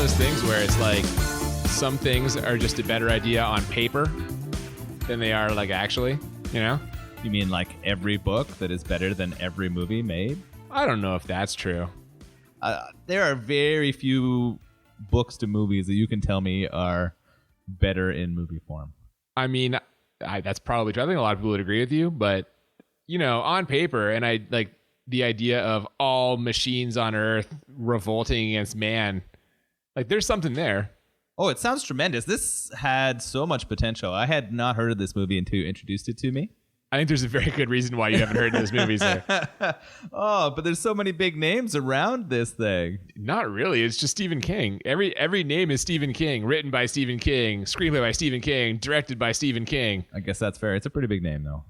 those things where it's like some things are just a better idea on paper than they are like actually, you know? You mean like every book that is better than every movie made? I don't know if that's true. There are very few books to movies that you can tell me are better in movie form. I mean, that's probably true. I think a lot of people would agree with you, but you know, on paper, and I like the idea of all machines on Earth revolting against man. Like, there's something there. Oh, it sounds tremendous. This had so much potential. I had not heard of this movie until you introduced it to me. I think there's a very good reason why you haven't heard of this movie, sir. Oh, but there's so many big names around this thing. Not really. It's just Stephen King. Every name is Stephen King. Written by Stephen King. Screenplay by Stephen King. Directed by Stephen King. I guess that's fair. It's a pretty big name, though.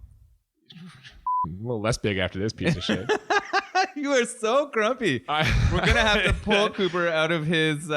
A little less big after this piece of shit. You are so grumpy. We're gonna have to pull Cooper out of his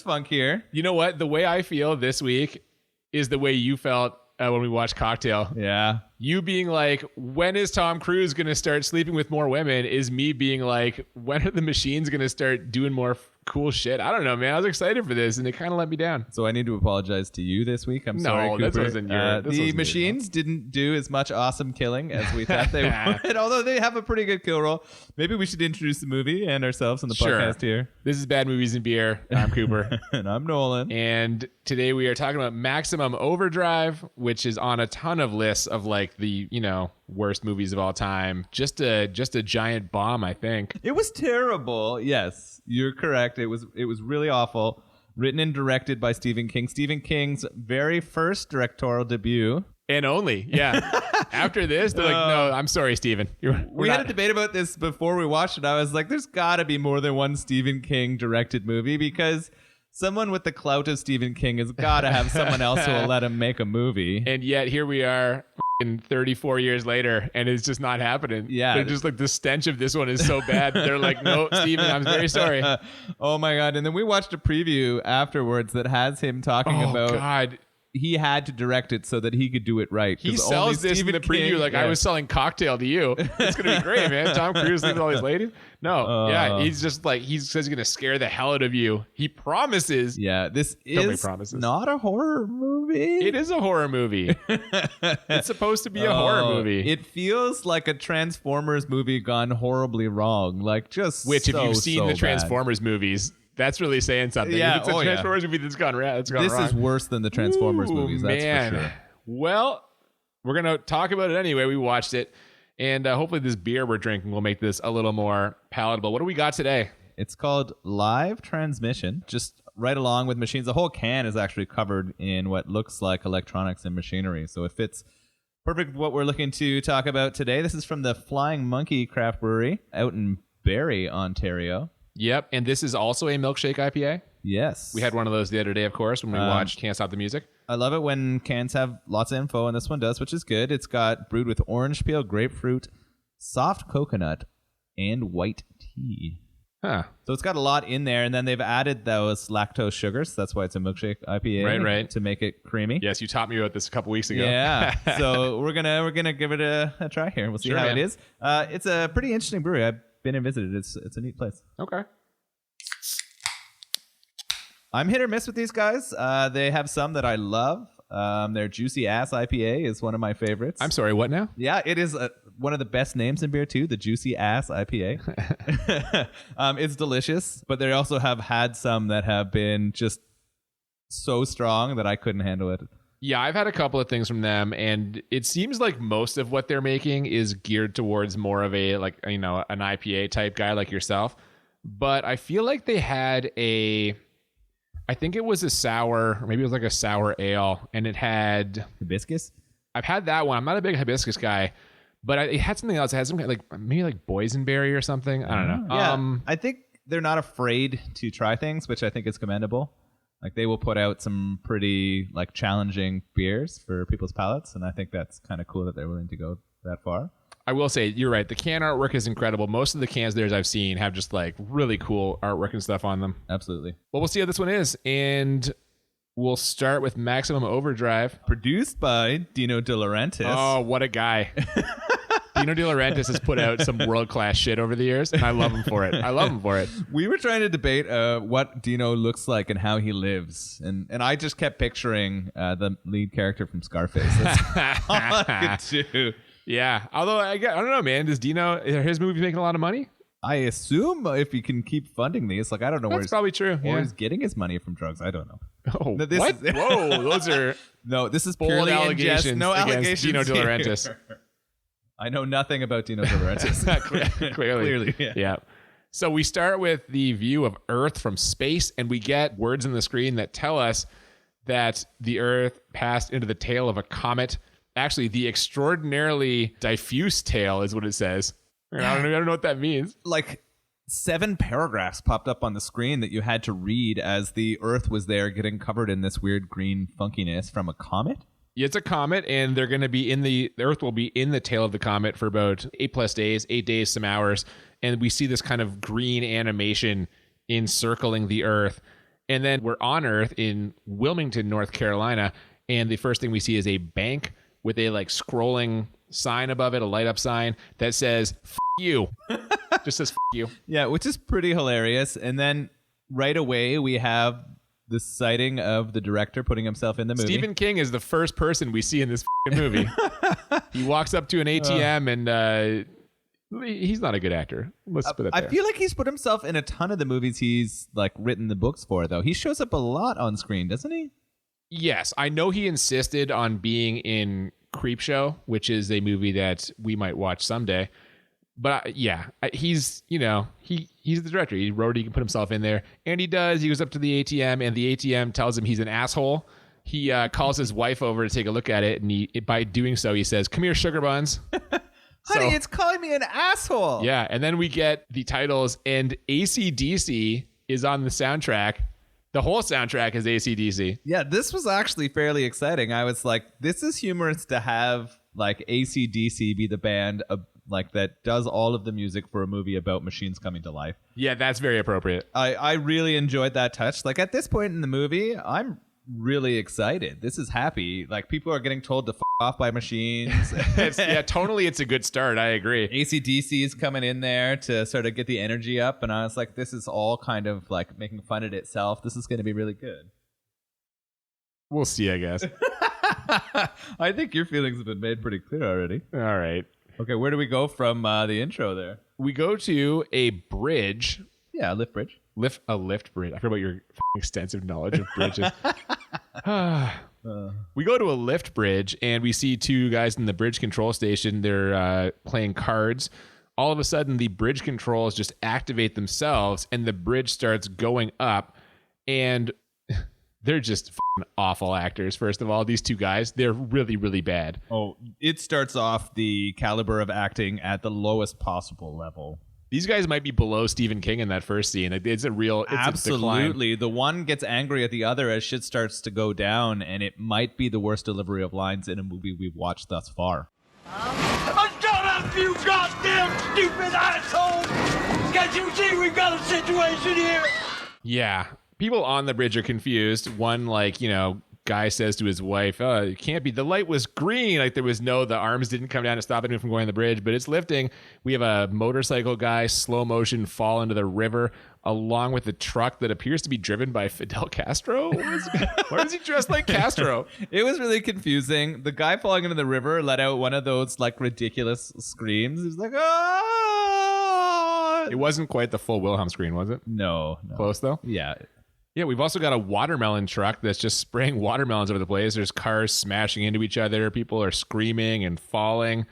funk here. You know what? The way I feel this week is the way you felt when we watched Cocktail. Yeah. You being like, when is Tom Cruise going to start sleeping with more women, is me being like, when are the machines going to start doing more cool shit? I don't know, man. I was excited for this, and it kind of let me down. So I need to apologize to you this week. I'm sorry, Cooper. This wasn't your... The machines didn't do as much awesome killing as we thought they would, although they have a pretty good kill roll. Maybe we should introduce the movie and ourselves on the podcast here. This is Bad Movies and Beer. I'm Cooper. And I'm Nolan. And today we are talking about Maximum Overdrive, which is on a ton of lists of like the, you know, worst movies of all time. Just a giant bomb, I think. It was terrible. Yes, you're correct. It was really awful. Written and directed by Stephen King. Stephen King's very first directorial debut. And only, yeah. After this, they're like, no, I'm sorry, Stephen. We had a debate about this before we watched it. I was like, there's got to be more than one Stephen King directed movie, because someone with the clout of Stephen King has got to have someone else who will let him make a movie. And yet here we are 34 years later, and it's just not happening. Yeah. They're just like, the stench of this one is so bad. They're like, no, Stephen, I'm very sorry. Oh my God. And then we watched a preview afterwards that has him talking about... God. He had to direct it so that he could do it right. He sells this in the preview like, I was selling Cocktail to you. It's going to be great, man. Tom Cruise leaving all these ladies. No, yeah, he's just like, he says he's going to scare the hell out of you. He promises. Yeah, this is not a horror movie. It is a horror movie. It's supposed to be a horror movie. It feels like a Transformers movie gone horribly wrong. Like, just Which, if you've seen the bad. Transformers movies... That's really saying something. Yeah, it's a Transformers movie that's gone wrong. This is worse than the Transformers movies, that's for sure. Well, we're going to talk about it anyway. We watched it. And hopefully this beer we're drinking will make this a little more palatable. What do we got today? It's called Live Transmission. Just right along with machines. The whole can is actually covered in what looks like electronics and machinery. So it fits perfect with what we're looking to talk about today. This is from the Flying Monkey Craft Brewery out in Barrie, Ontario. Yep, and this is also a milkshake IPA. Yes. We had one of those the other day, of course, when we watched Can't Stop the Music. I love it when cans have lots of info, and this one does, which is good. It's got brewed with orange peel, grapefruit, soft coconut, and white tea. Huh. So it's got a lot in there, and then they've added those lactose sugars. That's why it's a milkshake IPA. Right. To make it creamy. Yes, you taught me about this a couple weeks ago. Yeah. So we're gonna give it a try here. We'll see how it is. It's a pretty interesting brewery. I've been and visited. It's a neat place. Okay. I'm hit or miss with these guys. They have some that I love. Their Juicy Ass IPA is one of my favorites. I'm sorry, what now? Yeah, it is one of the best names in beer too, the Juicy Ass IPA. It's delicious, but they also have had some that have been just so strong that I couldn't handle it. Yeah, I've had a couple of things from them, and it seems like most of what they're making is geared towards more of a, like, you know, an IPA type guy like yourself. But I feel like they had I think it was a sour, or maybe it was like a sour ale, and it had... Hibiscus? I've had that one. I'm not a big hibiscus guy, but it had something else. It had some kind of like, maybe like boysenberry or something. I don't know. Yeah, I think they're not afraid to try things, which I think is commendable. Like, they will put out some pretty like challenging beers for people's palates, and I think that's kind of cool that they're willing to go that far. I will say, you're right. The can artwork is incredible. Most of the cans theirs I've seen have just like really cool artwork and stuff on them. Absolutely. Well, we'll see how this one is, and we'll start with Maximum Overdrive. Produced by Dino De Laurentiis. Oh, what a guy. Dino De Laurentiis has put out some world-class shit over the years, and I love him for it. We were trying to debate what Dino looks like and how he lives, and I just kept picturing the lead character from Scarface. That's all I could do. Yeah, although I don't know, man. Does Dino, his movie making a lot of money? I assume if he can keep funding these, like I don't know That's probably true. Where he's getting his money from drugs. I don't know. Oh, no, what? Whoa, those are no. This is bold purely allegations. No against allegations. Dino De Laurentiis. I know nothing about Dino De Laurentiis. Clearly, yeah. So we start with the view of Earth from space, and we get words on the screen that tell us that the Earth passed into the tail of a comet. Actually, the extraordinarily diffuse tail is what it says. I don't know what that means. Like 7 paragraphs popped up on the screen that you had to read as the Earth was there getting covered in this weird green funkiness from a comet. It's a comet, and they're going to be the Earth will be in the tail of the comet for about 8+ days, 8 days, some hours. And we see this kind of green animation encircling the Earth. And then we're on Earth in Wilmington, North Carolina. And the first thing we see is a bank with a like scrolling sign above it, a light up sign that says "F you." Just says "F you." Yeah, which is pretty hilarious. And then right away we have the sighting of the director putting himself in the movie. Stephen King is the first person we see in this movie. He walks up to an ATM and he's not a good actor. Let's put it there. I feel like he's put himself in a ton of the movies he's like written the books for, though. He shows up a lot on screen, doesn't he? Yes, I know he insisted on being in Creepshow, which is a movie that we might watch someday. But he's he's the director. He wrote it, he can put himself in there. And he does. He goes up to the ATM and the ATM tells him he's an asshole. He calls his wife over to take a look at it. And by doing so, he says, "Come here, sugar buns." Honey, it's calling me an asshole. Yeah. And then we get the titles, and AC/DC is on the soundtrack. The whole soundtrack is AC/DC. Yeah, this was actually fairly exciting. I was like, this is humorous to have like AC/DC be the band like that does all of the music for a movie about machines coming to life. Yeah, that's very appropriate. I really enjoyed that touch. Like at this point in the movie, I'm really excited. This is happy. Like people are getting told to f off by machines. Tonally it's a good start. I agree. AC/DC is coming in there to sort of get the energy up, and I was like, this is all kind of like making fun of itself. This is going to be really good. We'll see, I guess. I think your feelings have been made pretty clear already. All right. Okay, where do we go from the intro there? We go to a bridge. Yeah, a lift bridge. A lift bridge. I forgot about your extensive knowledge of bridges. We go to a lift bridge, and we see 2 guys in the bridge control station. They're playing cards. All of a sudden, the bridge controls just activate themselves, and the bridge starts going up. And they're just awful actors. First of all, these 2 guys, they're really, really bad. Oh, it starts off the caliber of acting at the lowest possible level. These guys might be below Stephen King in that first scene. It's absolutely. The one gets angry at the other as shit starts to go down, and it might be the worst delivery of lines in a movie we've watched thus far. Shut up, you goddamn stupid asshole! Can't you see we've got a situation here? Yeah. People on the bridge are confused. One, guy says to his wife, "Oh, it can't be. The light was green. Like the arms didn't come down to stop anyone from going on the bridge, but it's lifting." We have a motorcycle guy, slow motion, fall into the river, along with a truck that appears to be driven by Fidel Castro. Why is he dressed like Castro? It was really confusing. The guy falling into the river let out one of those like ridiculous screams. He's like, "Ah!" It wasn't quite the full Wilhelm scream, was it? No. Close though? Yeah. Yeah, we've also got a watermelon truck that's just spraying watermelons over the place. There's cars smashing into each other. People are screaming and falling.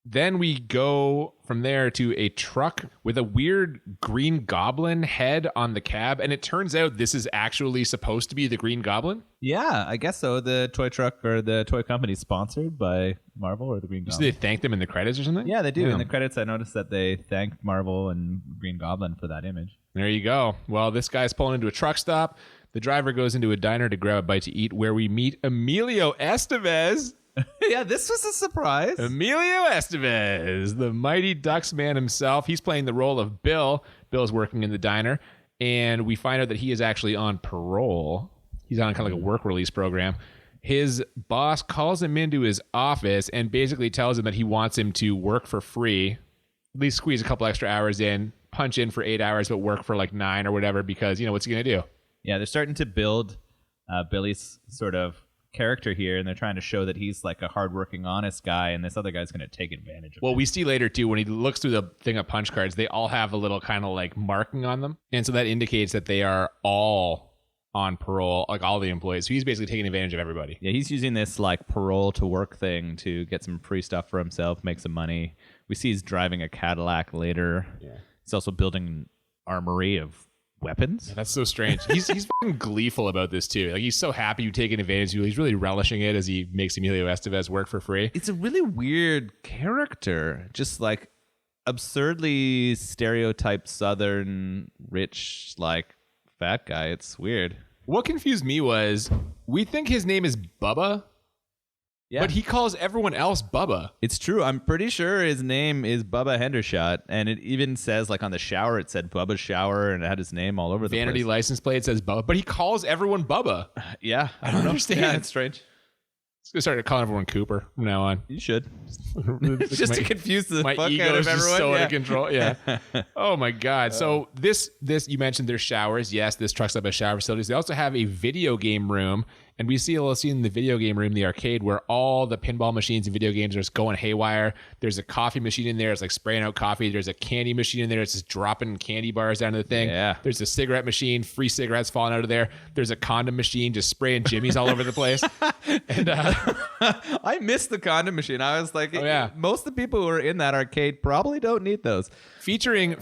Then we go from there to a truck with a weird green goblin head on the cab. And it turns out this is actually supposed to be the Green Goblin. Yeah, I guess so. The toy truck or the toy company sponsored by Marvel or the Green Goblin. So they thank them in the credits or something? Yeah, they do. In the credits, I noticed that they thanked Marvel and Green Goblin for that image. There you go. Well, this guy's pulling into a truck stop. The driver goes into a diner to grab a bite to eat, where we meet Emilio Estevez. Yeah, this was a surprise. Emilio Estevez, the Mighty Ducks man himself. He's playing the role of Bill. Bill's working in the diner, and we find out that he is actually on parole. He's on kind of like a work release program. his boss calls him into his office and basically tells him that he wants him to work for free, at least squeeze a couple extra hours in, punch in for 8 hours, but work for like 9 or whatever, because, what's he going to do? Yeah, they're starting to build Billy's sort of character here, and they're trying to show that he's like a hardworking, honest guy, and this other guy's going to take advantage of Well, him. we see later, too, when he looks through the thing of punch cards, they all have a little kind of like marking on them. And so that indicates that they are all on parole, like all the employees. So he's basically taking advantage of everybody. Yeah, he's using this like parole to work thing to get some free stuff for himself, make some money. We see he's driving a Cadillac later. Yeah. He's also building an armory of weapons. That's so strange. He's fucking gleeful about this too. Like he's so happy you've taken advantage of you. He's really relishing it as he makes Emilio Estevez work for free. It's a really weird character. Just like absurdly stereotyped Southern rich like fat guy. It's weird. What confused me was we think his name is Bubba. Yeah. But he calls everyone else Bubba. It's true. I'm pretty sure his name is Bubba Hendershot. And it even says, like on the shower, it said Bubba's Shower, and it had his name all over the place. Vanity license plate says Bubba. But he calls everyone Bubba. Yeah. I don't understand. Yeah, it's strange. I'm going to start calling everyone Cooper from now on. You should. Just to confuse the fuck out of everyone. My ego is just so out of control. Yeah. Oh, my God. So this you mentioned there's showers. Yes, this truck's up at shower facilities. They also have a video game room. And we see a little scene in the video game room, the arcade, where all the pinball machines and video games are just going haywire. There's a coffee machine in there. It's like spraying out coffee. There's a candy machine in there. It's just dropping candy bars down to the thing. Yeah. There's a cigarette machine, free cigarettes falling out of there. There's a condom machine just spraying jimmies all over the place. And I missed the condom machine. I was like, oh, yeah. Most of the people who are in that arcade probably don't need those. Featuring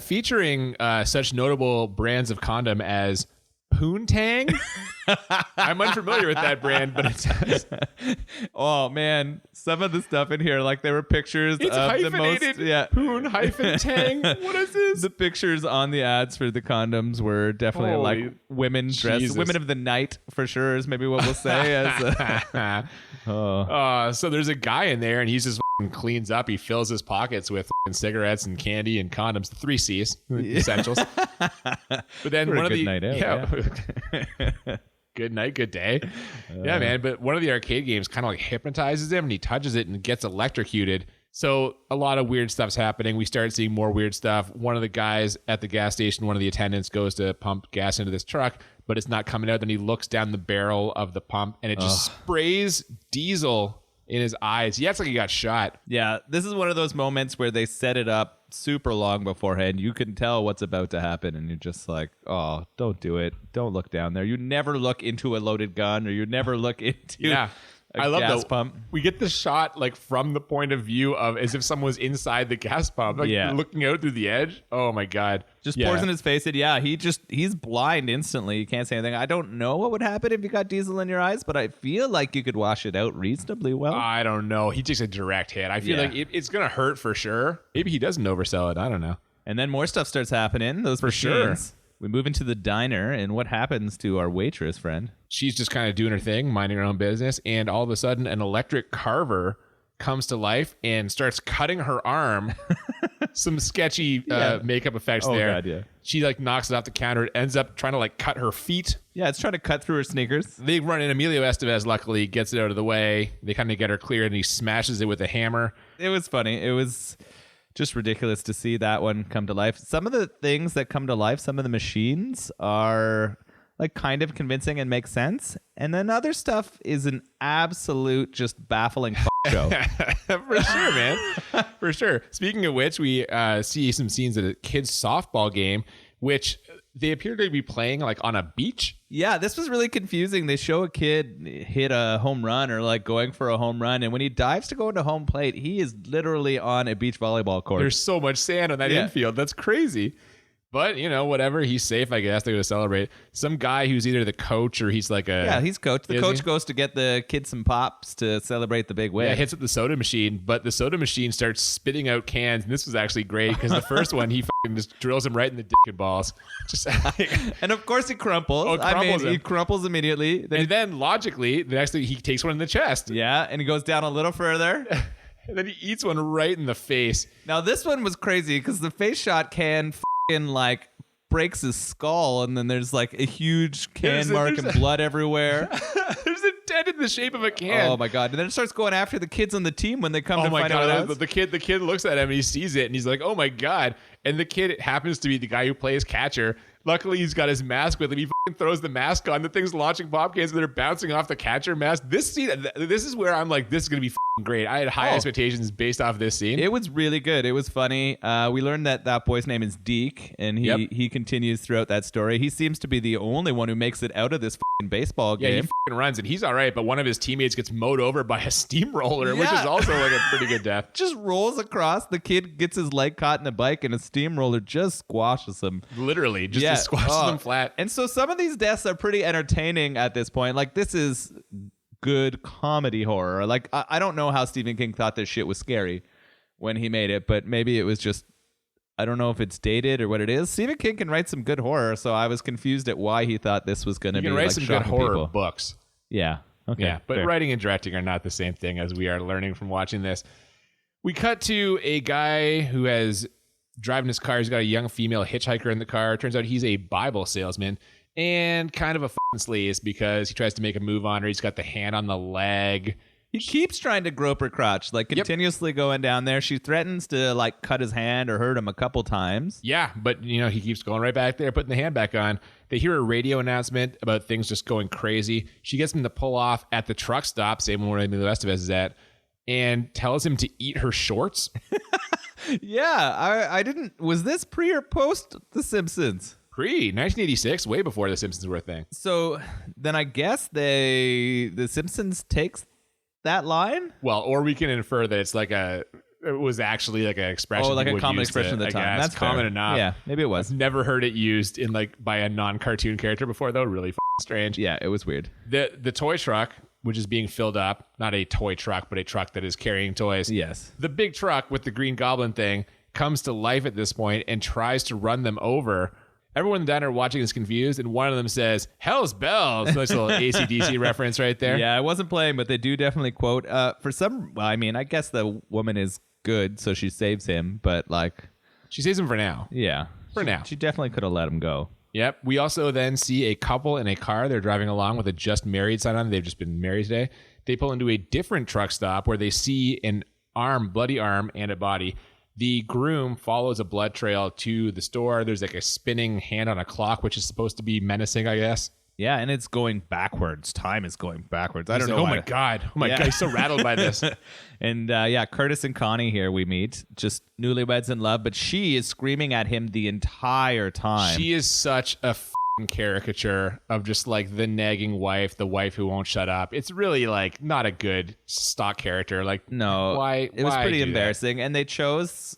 such notable brands of condom as Poontang. I'm unfamiliar with that brand, but it says. Oh man, some of the stuff in here, like there were pictures it's of the most. Yeah, Poon hyphen Tang. What is this? The pictures on the ads for the condoms were definitely like women dressed, Jesus. women of the night for sure is maybe what we'll say. So there's a guy in there, and he's just cleans up. He fills his pockets with cigarettes and candy and condoms. The 3 C's, essentials. But then one of the night out, yeah. Good night, good day. Yeah, man. But one of the arcade games kind of like hypnotizes him, and he touches it and gets electrocuted. So a lot of weird stuff's happening. We start seeing more weird stuff. One of the guys at the gas station, one of the attendants, goes to pump gas into this truck, but it's not coming out. Then he looks down the barrel of the pump, and it just sprays diesel in his eyes. He acts like he got shot. Yeah, this is one of those moments where they set it up super long beforehand. You can tell what's about to happen, and you're just like, oh, don't do it. Don't look down there. You never look into a loaded gun, or you never look into I love gas that pump. We get the shot like from the point of view of as if someone was inside the gas pump, like looking out through the edge. Oh my God. Just pours in his face, and he's blind instantly. You can't say anything. I don't know what would happen if you got diesel in your eyes, but I feel like you could wash it out reasonably well. I don't know. He takes a direct hit. I feel like it's going to hurt for sure. Maybe he doesn't oversell it. I don't know. And then more stuff starts happening. Those for sure. We move into the diner, and what happens to our waitress friend? She's just kind of doing her thing, minding her own business, and all of a sudden an electric carver comes to life and starts cutting her arm. Some sketchy makeup effects there. God, yeah. She like knocks it off the counter. It ends up trying to like cut her feet. Yeah, it's trying to cut through her sneakers. They run in. Emilio Estevez luckily gets it out of the way. They kind of get her cleared, and he smashes it with a hammer. It was funny. It was just ridiculous to see that one come to life. Some of the things that come to life, some of the machines are like kind of convincing and make sense. And then other stuff is an absolute just baffling show. For sure, man. For sure. Speaking of which, we see some scenes at a kid's softball game, which they appear to be playing like on a beach. Yeah, this was really confusing. They show a kid hit a home run or like going for a home run, and when he dives to go into home plate, he is literally on a beach volleyball court. There's so much sand on that infield. That's crazy. But, whatever. He's safe, I guess. They're going to celebrate. Some guy who's either the coach or he's like a... Yeah, he's coach. The coach goes to get the kid some pops to celebrate the big win. Yeah, hits up the soda machine, but the soda machine starts spitting out cans. And this was actually great because the first one, he just drills him right in the dick and balls. And of course he crumples. He crumples immediately. Then logically, the next thing, he takes one in the chest. Yeah, and he goes down a little further. And then he eats one right in the face. Now, this one was crazy because the face shot can like breaks his skull, and then there's like a huge can mark and blood everywhere. There's a dent in the shape of a can. Oh my god! And then it starts going after the kids on the team when they come to my find god! out. The kid looks at him and he sees it and he's like, "Oh my god!" And the kid happens to be the guy who plays catcher. Luckily, he's got his mask with him. He fucking throws the mask on. The thing's launching pop cans and they're bouncing off the catcher mask. This scene, this is where I'm like, this is gonna be fucking great. I had high expectations based off this scene. It was really good. It was funny. We learned that boy's name is Deke, and he continues throughout that story. He seems to be the only one who makes it out of this fucking baseball game. Yeah, he fucking runs and he's all right, but one of his teammates gets mowed over by a steamroller, which is also like a pretty good death. Just rolls across. The kid gets his leg caught in a bike, and a steamroller just squashes him. Literally, just squashes them flat. And so some of these deaths are pretty entertaining at this point. Like, this is good comedy horror. Like, I don't know how Stephen King thought this shit was scary when he made it, but maybe it was just, I don't know if it's dated or what it is. Stephen King can write some good horror, so I was confused at why he thought this was going to be like, write some good horror people. books. Yeah. Okay. Yeah, but fair. writing and directing are not the same thing, as we are learning from watching this. We cut to a guy who has driving his car. He's got a young female hitchhiker in the car. Turns out he's a Bible salesman and kind of a fucking sleaze because he tries to make a move on her. He's got the hand on the leg. He keeps trying to grope her crotch, like continuously going down there. She threatens to like cut his hand or hurt him a couple times. Yeah, but he keeps going right back there, putting the hand back on. They hear a radio announcement about things just going crazy. She gets him to pull off at the truck stop, same where Emilio Estevez is at, and tells him to eat her shorts. Yeah, I didn't. Was this pre or post The Simpsons? Pre 1986, way before The Simpsons were a thing. So then I guess The Simpsons takes that line. Well, or we can infer that it's like it was actually like an expression. Oh, like a would common use expression at the time. Guess. That's common fair. enough. Yeah, maybe it was. I've never heard it used in like by a non-cartoon character before, though. Really strange. Yeah, it was weird. The toy truck, which is being filled up, not a toy truck, but a truck that is carrying toys. Yes. The big truck with the Green Goblin thing comes to life at this point and tries to run them over. Everyone in the diner watching is confused, and one of them says, "Hell's bells." Nice little AC/DC reference right there. Yeah, I wasn't playing, but they do definitely quote. For some, well, I mean, I guess the woman is good, so she saves him, but like... She saves him for now. Yeah. For now. She definitely could have let him go. Yep. We also then see a couple in a car. They're driving along with a just married sign on. They've just been married today. They pull into a different truck stop where they see an bloody arm and a body. The groom follows a blood trail to the store. There's like a spinning hand on a clock, which is supposed to be menacing, I guess. Yeah, and it's going backwards. Time is going backwards. I don't know. Oh my God. Oh my God. He's so rattled by this. And Curtis and Connie here we meet, just newlyweds in love, but she is screaming at him the entire time. She is such a caricature of just like the nagging wife, the wife who won't shut up. It's really like not a good stock character. Like, no, why? It was pretty do embarrassing. that? And they chose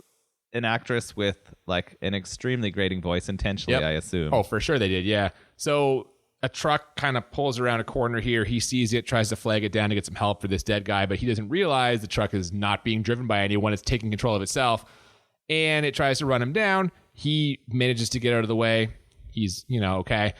an actress with like an extremely grating voice intentionally, I assume. Oh, for sure they did. Yeah. So a truck kind of pulls around a corner here. He sees it, tries to flag it down to get some help for this dead guy, but he doesn't realize the truck is not being driven by anyone. It's taking control of itself, and it tries to run him down. He manages to get out of the way. He's, okay.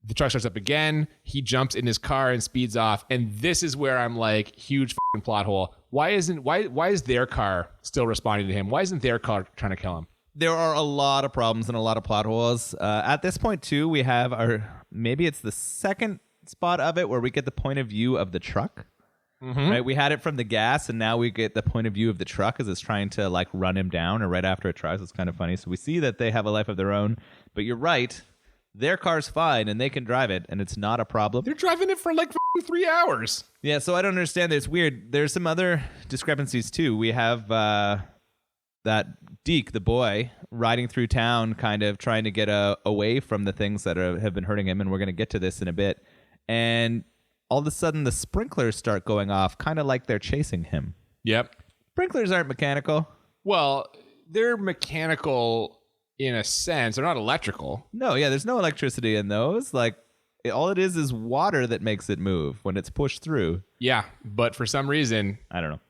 The truck starts up again. He jumps in his car and speeds off. And this is where I'm like, huge plot hole. Why is their car still responding to him? Why isn't their car trying to kill him? There are a lot of problems and a lot of plot holes. At this point, too, we have maybe it's the second spot of it where we get the point of view of the truck. Mm-hmm. Right? We had it from the gas, and now we get the point of view of the truck as it's trying to like run him down, or right after it tries. It's kind of funny. So we see that they have a life of their own. But you're right. Their car's fine, and they can drive it, and it's not a problem. They're driving it for like 3 hours. Yeah, so I don't understand. It's weird. There's some other discrepancies, too. We have that Deke, the boy, riding through town, kind of trying to get away from the things that have been hurting him, and we're going to get to this in a bit. And all of a sudden, the sprinklers start going off, kind of like they're chasing him. Yep. Sprinklers aren't mechanical. Well, they're mechanical in a sense. They're not electrical. No, yeah, there's no electricity in those. Like, all it is water that makes it move when it's pushed through. Yeah, but for some reason... I don't know.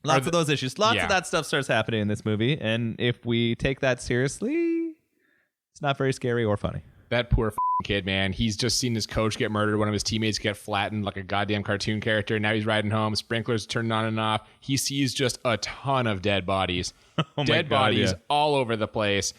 Lots of those issues. Lots Yeah. of that stuff starts happening in this movie. And if we take that seriously, it's not very scary or funny. That poor kid, man. He's just seen his coach get murdered. One of his teammates get flattened like a goddamn cartoon character. Now he's riding home. Sprinklers turning on and off. He sees just a ton of dead bodies. Dead bodies all over the place.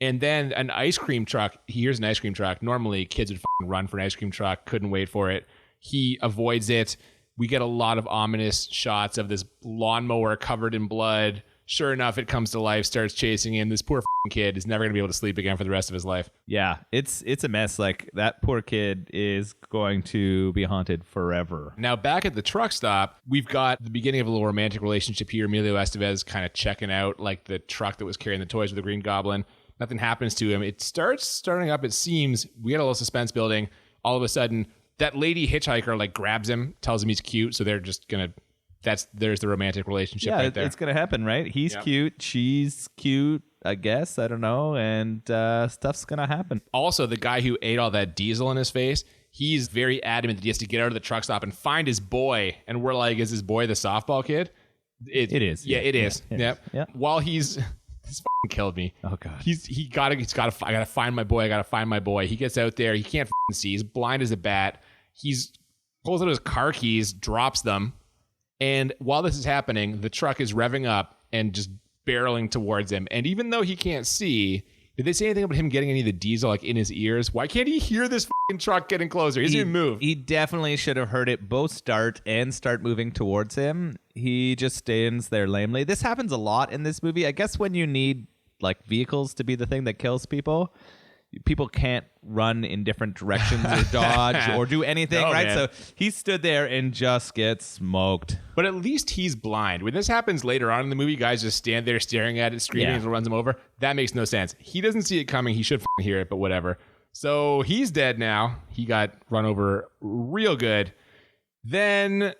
And then an ice cream truck. He hears an ice cream truck. Normally, kids would run for an ice cream truck. Couldn't wait for it. He avoids it. We get a lot of ominous shots of this lawnmower covered in blood. Sure enough, it comes to life, starts chasing him. This poor kid is never going to be able to sleep again for the rest of his life. Yeah, it's a mess. Like, that poor kid is going to be haunted forever. Now, back at the truck stop, we've got the beginning of a little romantic relationship here. Emilio Estevez kind of checking out like the truck that was carrying the toys with the Green Goblin. Nothing happens to him. It starting up, it seems. We get a little suspense building. All of a sudden, that lady hitchhiker like grabs him, tells him he's cute, so they're just gonna. There's the romantic relationship right there. It's gonna happen, right? He's cute, she's cute, I guess. I don't know, and stuff's gonna happen. Also, the guy who ate all that diesel in his face, he's very adamant that he has to get out of the truck stop and find his boy. And we're like, is his boy the softball kid? It is. Yeah, it is. Yep. Yeah. While he's this fucking killed me. Oh god. I gotta find my boy. I gotta find my boy. He gets out there. He can't see. He's blind as a bat. He's pulls out his car keys, drops them, and while this is happening, the truck is revving up and just barreling towards him. And even though he can't see, did they say anything about him getting any of the diesel like in his ears? Why can't he hear this fucking truck getting closer? He doesn't even move. He definitely should have heard it both start moving towards him. He just stands there lamely. This happens a lot in this movie. I guess when you need like vehicles to be the thing that kills people can't run in different directions or dodge or do anything, right? Man. So he stood there and just gets smoked. But at least he's blind. When this happens later on in the movie, guys just stand there staring at it, screaming as it runs him over. That makes no sense. He doesn't see it coming. He should hear it, but whatever. So he's dead now. He got run over real good. Then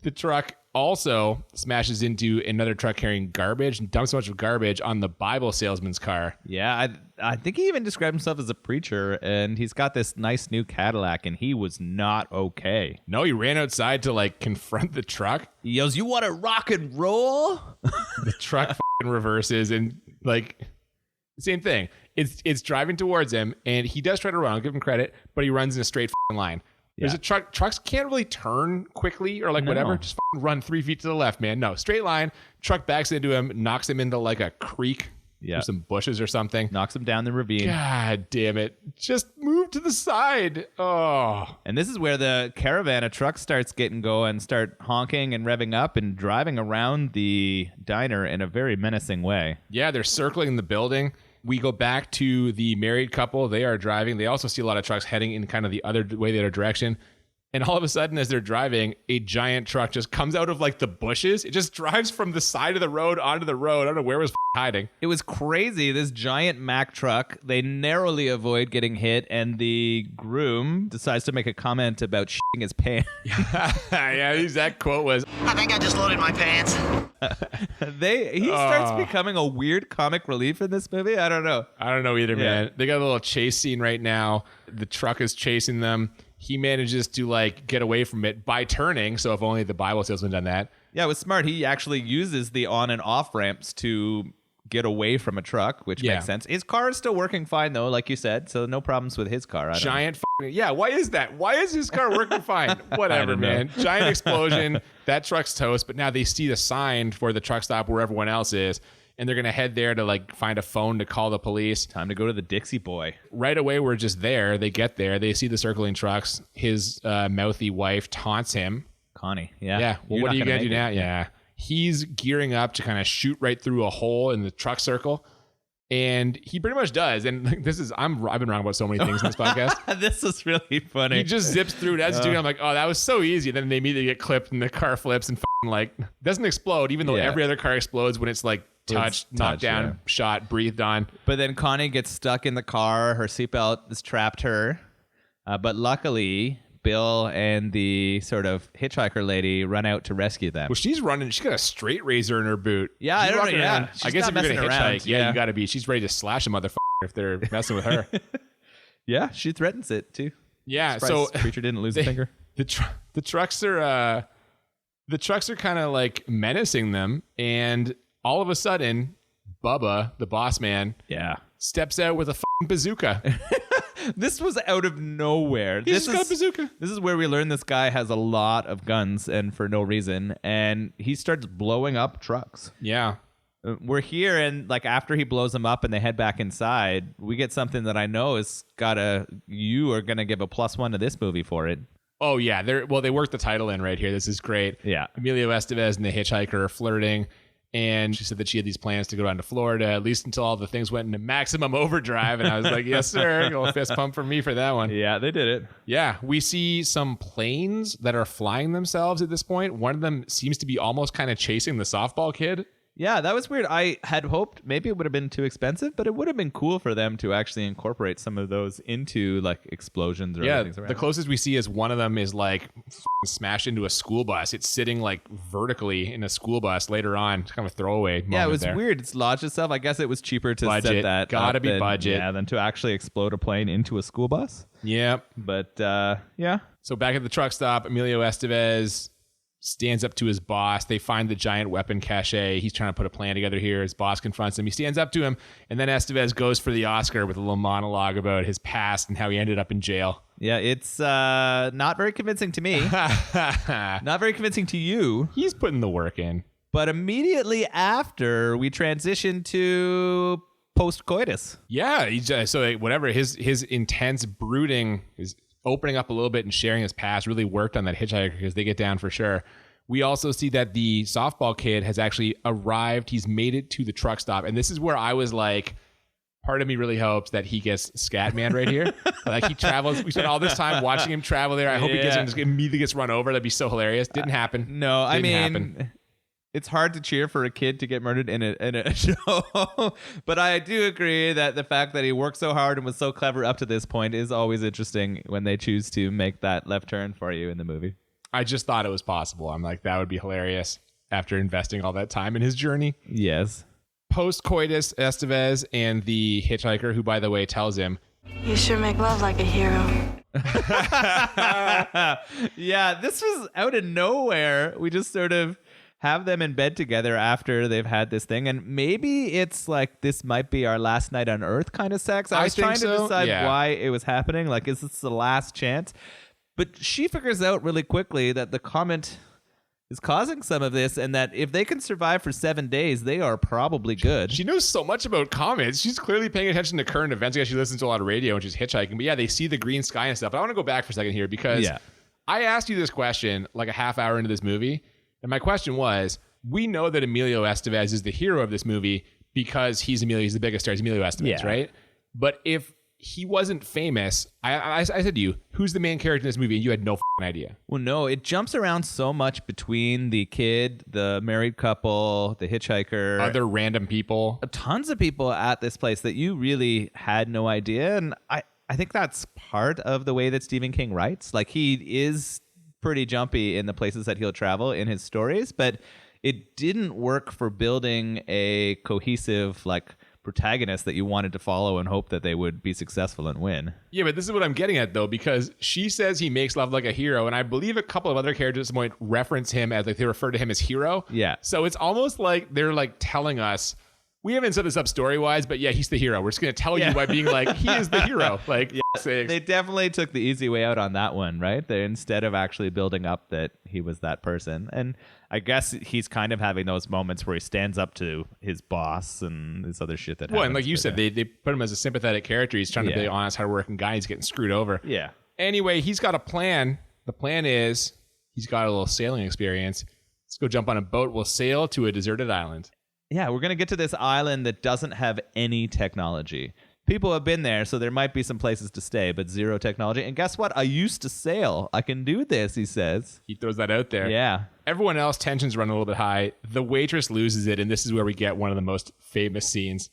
the truck also smashes into another truck carrying garbage and dumps a bunch of garbage on the Bible salesman's car. Yeah, I think he even described himself as a preacher, and he's got this nice new Cadillac, and he was not okay. No, he ran outside to like confront the truck. He yells, "You want to rock and roll?" The truck reverses and like same thing. It's driving towards him, and he does try to run. I'll give him credit, but he runs in a straight line. There's a truck. Trucks can't really turn quickly or like whatever. Just run 3 feet to the left, man. No, straight line. Truck backs into him, knocks him into like a creek or some bushes or something. Knocks him down the ravine. God damn it. Just move to the side. Oh. And this is where the caravan of trucks starts getting going, start honking and revving up and driving around the diner in a very menacing way. Yeah, they're circling the building. We go back to the married couple. They are driving. They also see a lot of trucks heading in kind of the other way, the other direction. And all of a sudden, as they're driving, a giant truck just comes out of like the bushes. It just drives from the side of the road onto the road. I don't know where it was hiding. It was crazy. This giant Mack truck, they narrowly avoid getting hit, and the groom decides to make a comment about shitting his pants. Yeah, the exact quote was, "I think I just loaded my pants." He starts becoming a weird comic relief in this movie. I don't know either, man. They got a little chase scene right now. The truck is chasing them. He manages to like get away from it by turning. So if only the Bible salesman done that. Yeah, it was smart. He actually uses the on and off ramps to get away from a truck, which makes sense. His car is still working fine though, like you said. So no problems with his car. Why is that? Why is his car working fine? Whatever, man. Giant explosion. That truck's toast. But now they see the sign for the truck stop where everyone else is. And they're going to head there to like find a phone to call the police. Time to go to the Dixie Boy. Right away, we're just there. They get there. They see the circling trucks. His mouthy wife taunts him. Connie, yeah. Yeah. Well, what are you going to do now? Yeah. He's gearing up to kind of shoot right through a hole in the truck circle. And he pretty much does. And like, I've been wrong about so many things in this podcast. This is really funny. He just zips through it as he's doing it. I'm like, oh, that was so easy. Then they immediately get clipped and the car flips and like doesn't explode, even though every other car explodes when it's like touched, knocked down, shot, breathed on. But then Connie gets stuck in the car. Her seatbelt has trapped her. But luckily, Bill and the sort of hitchhiker lady run out to rescue them. Well, she's running. She's got a straight razor in her boot. Yeah, I don't know. Yeah, I guess if you're going to hitchhike, you got to be. She's ready to slash a motherfucker if they're messing with her. Yeah, she threatens it too. Yeah, Surprised so Preacher didn't lose a finger. The trucks are kind of like menacing them, and all of a sudden, Bubba, the boss man, steps out with a bazooka. This was out of nowhere. He just got a bazooka. This is where we learn this guy has a lot of guns and for no reason, and he starts blowing up trucks. Yeah. We're here, and like after he blows them up and they head back inside, we get something that I know you are gonna give a +1 to this movie for it. Oh, yeah. They worked the title in right here. This is great. Yeah. Emilio Estevez and the hitchhiker are flirting. And she said that she had these plans to go down to Florida, at least until all the things went into maximum overdrive. And I was like, yes, sir. A little fist pump for me for that one. Yeah, they did it. Yeah. We see some planes that are flying themselves at this point. One of them seems to be almost kind of chasing the softball kid. Yeah, that was weird. I had hoped maybe it would have been too expensive, but it would have been cool for them to actually incorporate some of those into like explosions or Yeah, things around. the closest we see is one of them is like smashed into a school bus. It's sitting like vertically in a school bus later on. It's kind of a throwaway moment. Yeah, it was there. weird. It's lodged itself. I guess it was cheaper to set Budget. that Gotta up be than, budget. Yeah, than to actually explode a plane into a school bus. Yep. But yeah. So back at the truck stop, Emilio Estevez stands up to his boss. They find the giant weapon cache. He's trying to put a plan together here. His boss confronts him. He stands up to him, and then Estevez goes for the Oscar with a little monologue about his past and how he ended up in jail. Yeah, it's not very convincing to me. Not very convincing to you. He's putting the work in. But immediately after, we transition to post-coitus. Yeah, whatever his intense brooding is opening up a little bit and sharing his past really worked on that hitchhiker because they get down for sure. We also see that the softball kid has actually arrived. He's made it to the truck stop. And this is where I was like, part of me really hopes that he gets Scatman right here. Like he travels. We spent all this time watching him travel there. I hope he gets him, just immediately gets run over. That'd be so hilarious. Didn't happen. No, I mean, happen. It's hard to cheer for a kid to get murdered in a show. But I do agree that the fact that he worked so hard and was so clever up to this point is always interesting when they choose to make that left turn for you in the movie. I just thought it was possible. I'm like, that would be hilarious after investing all that time in his journey. Yes. Post-coitus, Estevez and the hitchhiker, who, by the way, tells him, You sure make love like a hero. Yeah, this was out of nowhere. We just sort of have them in bed together after they've had this thing. And maybe it's like, this might be our last night on Earth kind of sex. I was think trying to so. decide Yeah. why it was happening. Like, is this the last chance? But she figures out really quickly that the comet is causing some of this, and that if they can survive for 7 days, they are probably good. she knows so much about comets. She's clearly paying attention to current events. I guess she listens to a lot of radio and she's hitchhiking. But yeah, they see the green sky and stuff. But I want to go back for a second here because I asked you this question like a half hour into this movie. And my question was, we know that Emilio Estevez is the hero of this movie because he's the biggest star. He's Emilio Estevez, right? But if he wasn't famous, I said to you, who's the main character in this movie? And you had no idea. Well, no, it jumps around so much between the kid, the married couple, the hitchhiker, Other random people. tons of people at this place that you really had no idea. And I think that's part of the way that Stephen King writes. Like, he is pretty jumpy in the places that he'll travel in his stories, but it didn't work for building a cohesive, like, protagonist that you wanted to follow and hope that they would be successful and win. Yeah, but this is what I'm getting at, though, because she says he makes love like a hero, and I believe a couple of other characters at this point reference him as, like, they refer to him as hero. Yeah. So it's almost like they're, like, telling us, we haven't set this up story-wise, but yeah, he's the hero. We're just going to tell you by being like, he is the hero. Like, They definitely took the easy way out on that one, right? They, instead of actually building up that he was that person. And I guess he's kind of having those moments where he stands up to his boss and this other shit that happens. Well, and like you said, they put him as a sympathetic character. He's trying to be an honest, hardworking guy. He's getting screwed over. Yeah. Anyway, he's got a plan. The plan is he's got a little sailing experience. Let's go jump on a boat. We'll sail to a deserted island. Yeah, we're going to get to this island that doesn't have any technology. People have been there, so there might be some places to stay, but zero technology. And guess what? I used to sail. I can do this, he says. He throws that out there. Yeah. Everyone else, tensions run a little bit high. The waitress loses it, and this is where we get one of the most famous scenes.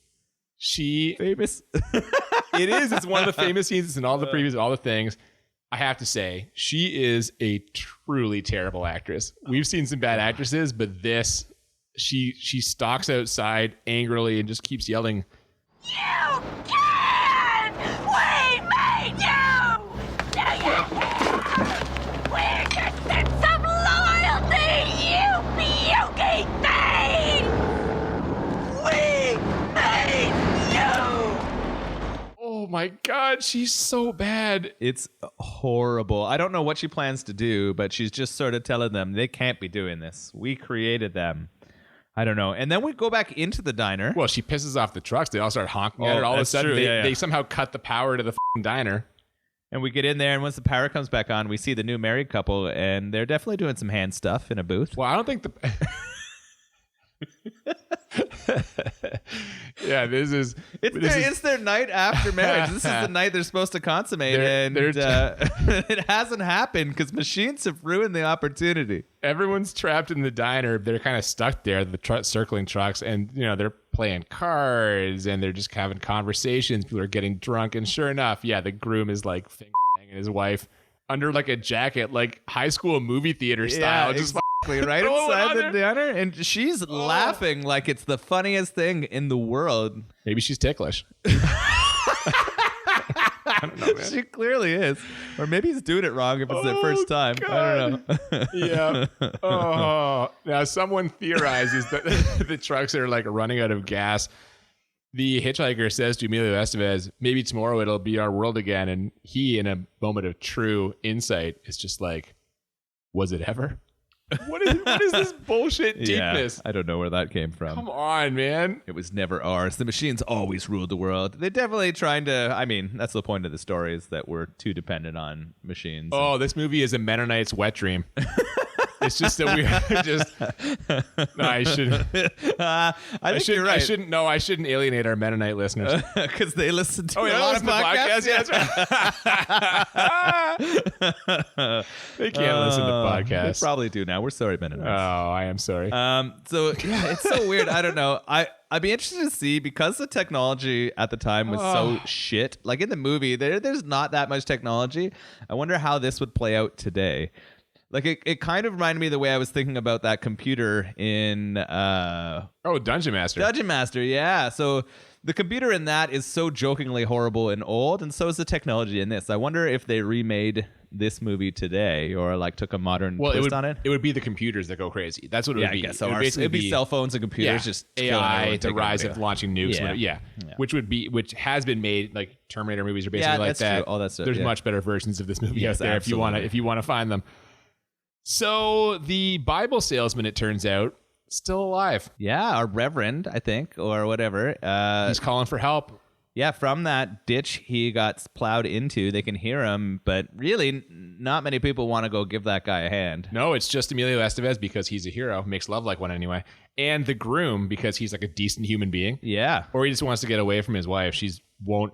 Famous? It is. It's one of the famous scenes. It's in all the previews, all the things. I have to say, she is a truly terrible actress. We've seen some bad actresses, but this... She stalks outside angrily and just keeps yelling, You can! We made you! Where's your sense of loyalty, you puky thing? We made you! oh my God, she's so bad. It's horrible. I don't know what she plans to do, but she's just sort of telling them they can't be doing this. We created them. I don't know. And then we go back into the diner. Well, she pisses off the trucks. They all start honking at her. All of a that's sudden, true. they somehow cut the power to the diner. And we get in there, and once the power comes back on, we see the new married couple, and they're definitely doing some hand stuff in a booth. Well, I don't think the. Yeah, this is. It's their night after marriage. This is the night they're supposed to consummate, it hasn't happened because machines have ruined the opportunity. Everyone's trapped in the diner. They're kind of stuck there, the circling trucks, and they're playing cards and they're just having conversations. People are getting drunk, and sure enough, the groom is like finger-banging his wife under like a jacket, like high school movie theater style. Just right inside the diner, and she's laughing like it's the funniest thing in the world. Maybe she's ticklish. I don't know, man. She clearly is, or maybe he's doing it wrong if it's their first time. God. I don't know. Yeah. Oh, now someone theorizes that the trucks are like running out of gas. The hitchhiker says to Emilio Estevez, "Maybe tomorrow it'll be our world again," and he, in a moment of true insight, is just like, "Was it ever?" What is this bullshit deepness? I don't know where that came from. Come on, man. It was never ours. The machines always ruled the world. They're definitely trying to, that's the point of the story, is that we're too dependent on machines. Oh, this movie is a Mennonite's wet dream. It's just that we just. No, I shouldn't. I think you're right. I shouldn't alienate our Mennonite listeners because they listen to a lot of podcasts. Yeah, that's right. They can't listen to podcasts. They probably do now. We're sorry, Mennonites. Oh, I am sorry. So yeah, it's so weird. I don't know. I'd be interested to see, because the technology at the time was so shit. Like in the movie, there's not that much technology. I wonder how this would play out today. Like it kind of reminded me of the way I was thinking about that computer in Dungeon Master. Dungeon Master, yeah. So the computer in that is so jokingly horrible and old, and so is the technology in this. I wonder if they remade this movie today, or like took a modern twist on it. It would be the computers that go crazy. That's what it would be. I guess so. It'd be cell phones and computers, just AI, the rise of launching nukes. Yeah. Which has been made. Like Terminator movies are basically like that. True. All that stuff. There's much better versions of this movie out there if you want to find them. So the Bible salesman, it turns out, still alive. Yeah, our reverend, I think, or whatever. He's calling for help. Yeah, from that ditch he got plowed into, they can hear him, but really not many people want to go give that guy a hand. No, it's just Emilio Estevez because he's a hero, makes love like one anyway, and the groom because he's like a decent human being. Yeah. Or he just wants to get away from his wife. She won't